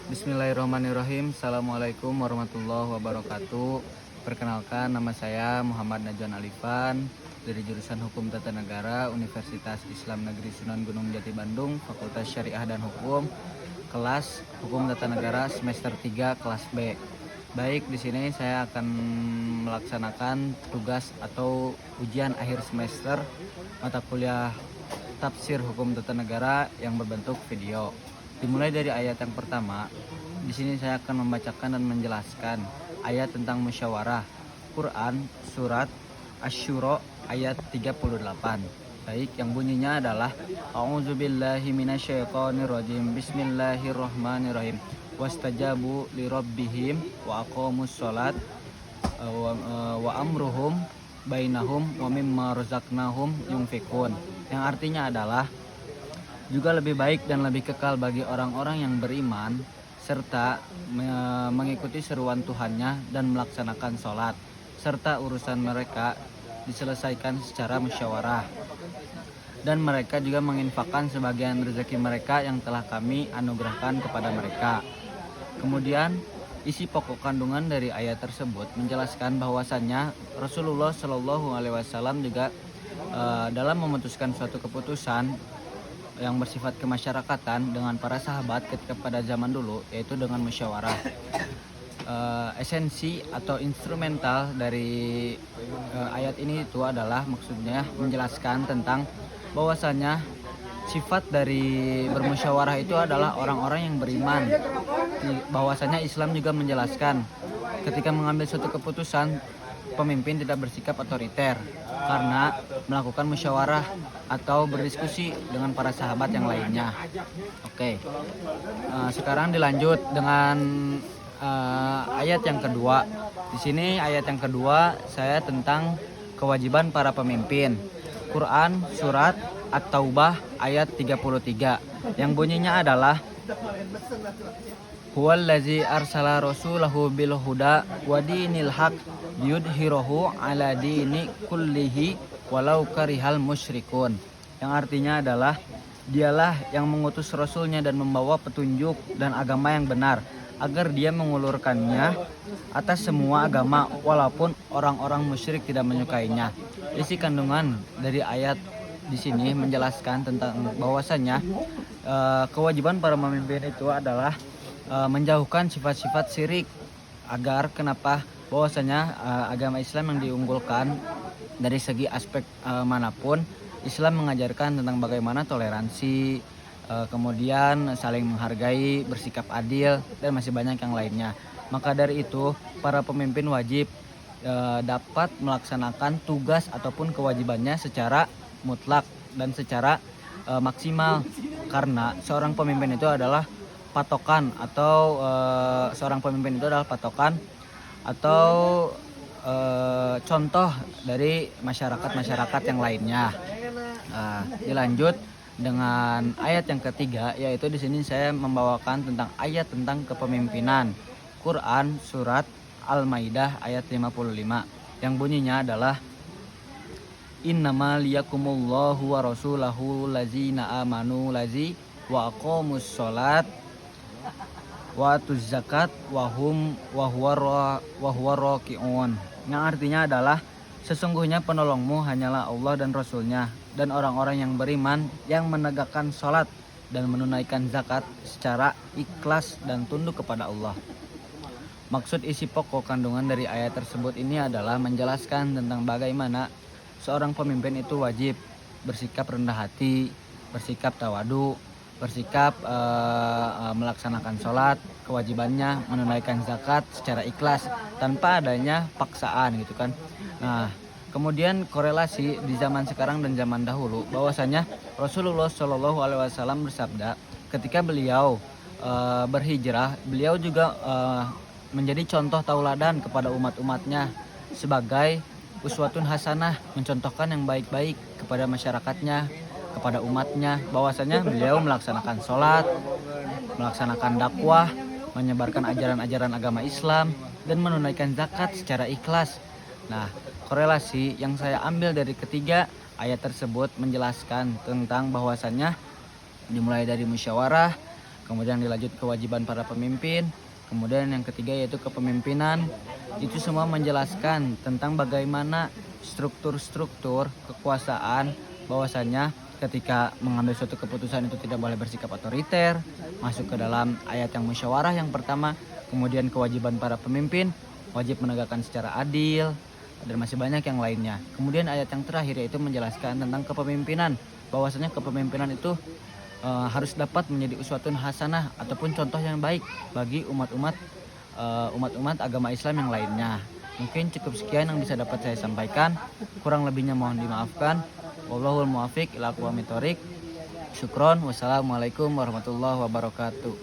Bismillahirrahmanirrahim. Assalamualaikum warahmatullahi wabarakatuh. Perkenalkan, nama saya Muhammad Najwan Alifan dari jurusan Hukum Tata Negara Universitas Islam Negeri Sunan Gunung Jati Bandung, Fakultas Syariah dan Hukum, kelas Hukum Tata Negara semester 3 kelas B. Baik, di sini saya akan melaksanakan tugas atau ujian akhir semester mata kuliah Tafsir Hukum Tata Negara yang berbentuk video. Dimulai dari ayat yang pertama. Di sini saya akan membacakan dan menjelaskan ayat tentang musyawarah. Quran surat Asy-Syura ayat 38. Baik, yang bunyinya adalah A'udzubillahi minasyaitonirrajim. Bismillahirrahmanirrahim. Wastajabu lirabbihim wa aqamus shalat wa amruhum bainahum wa mimma razaqnahum yunfikun. Yang artinya adalah juga lebih baik dan lebih kekal bagi orang-orang yang beriman serta mengikuti seruan Tuhannya dan melaksanakan sholat, serta urusan mereka diselesaikan secara musyawarah, dan mereka juga menginfakkan sebagian rezeki mereka yang telah kami anugerahkan kepada mereka. Kemudian isi pokok kandungan dari ayat tersebut menjelaskan bahwasannya Rasulullah Shallallahu Alaihi Wasallam juga dalam memutuskan suatu keputusan yang bersifat kemasyarakatan dengan para sahabat ketika pada zaman dulu, yaitu dengan musyawarah. Esensi atau instrumental dari ayat ini itu adalah maksudnya menjelaskan tentang bahwasanya sifat dari bermusyawarah itu adalah orang-orang yang beriman. Bahwasanya Islam juga menjelaskan ketika mengambil suatu keputusan, pemimpin tidak bersikap otoriter karena melakukan musyawarah atau berdiskusi dengan para sahabat yang lainnya. Oke, sekarang dilanjut dengan ayat yang kedua. Di sini ayat yang kedua saya tentang kewajiban para pemimpin. Quran surat At-Taubah ayat 33 yang bunyinya adalah Huwallazi arsala rasulahu bil huda wa dinil haq liyudhhirahu ala dini kullihi walau karihal musyrikun. Yang artinya adalah dialah yang mengutus rasulnya dan membawa petunjuk dan agama yang benar agar dia mengulurkannya atas semua agama walaupun orang-orang musyrik tidak menyukainya. Isi kandungan dari ayat di sini menjelaskan tentang bahwasannya kewajiban para pemimpin itu adalah menjauhkan sifat-sifat syirik, agar kenapa bahwasanya agama Islam yang diunggulkan dari segi aspek manapun. Islam mengajarkan tentang bagaimana toleransi, kemudian saling menghargai, bersikap adil, dan masih banyak yang lainnya. Maka dari itu para pemimpin wajib dapat melaksanakan tugas ataupun kewajibannya secara mutlak dan secara maksimal, karena seorang pemimpin itu adalah patokan atau contoh dari masyarakat yang lainnya. Dilanjut dengan ayat yang ketiga, yaitu di sini saya membawakan tentang ayat tentang kepemimpinan. Quran surat Al-Maidah ayat 55 yang bunyinya adalah Innama liyakumullahu wa rasulahu lazina amanu lazi wa aqamus sholat wa atuz zakat wa huwa raki'un. Yang artinya adalah sesungguhnya penolongmu hanyalah Allah dan Rasulnya dan orang-orang yang beriman yang menegakkan sholat dan menunaikan zakat secara ikhlas dan tunduk kepada Allah. Maksud isi pokok kandungan dari ayat tersebut ini adalah menjelaskan tentang bagaimana seorang pemimpin itu wajib bersikap rendah hati, bersikap tawadu, bersikap melaksanakan sholat, kewajibannya menunaikan zakat secara ikhlas tanpa adanya paksaan gitu kan. Nah, kemudian korelasi di zaman sekarang dan zaman dahulu, bahwasanya Rasulullah Shallallahu Alaihi Wasallam bersabda ketika beliau berhijrah, beliau juga menjadi contoh tauladan kepada umat-umatnya sebagai uswatun hasanah, mencontohkan yang baik-baik kepada masyarakatnya, kepada umatnya, bahwasanya beliau melaksanakan sholat, melaksanakan dakwah, menyebarkan ajaran-ajaran agama Islam, dan menunaikan zakat secara ikhlas. Nah, korelasi yang saya ambil dari ketiga ayat tersebut menjelaskan tentang bahwasannya dimulai dari musyawarah, kemudian dilanjut kewajiban para pemimpin, kemudian yang ketiga yaitu kepemimpinan. Itu semua menjelaskan tentang bagaimana struktur-struktur kekuasaan, bahwasannya ketika mengambil suatu keputusan itu tidak boleh bersikap otoriter, masuk ke dalam ayat yang musyawarah yang pertama, kemudian kewajiban para pemimpin, wajib menegakkan secara adil, dan masih banyak yang lainnya. Kemudian ayat yang terakhir yaitu menjelaskan tentang kepemimpinan, bahwasanya kepemimpinan itu harus dapat menjadi uswatun hasanah ataupun contoh yang baik bagi umat-umat agama Islam yang lainnya. Mungkin cukup sekian yang bisa dapat saya sampaikan. Kurang lebihnya mohon dimaafkan. Wallahul muwaffiq ila aqwamit thoriq. Syukron. Wassalamualaikum warahmatullahi wabarakatuh.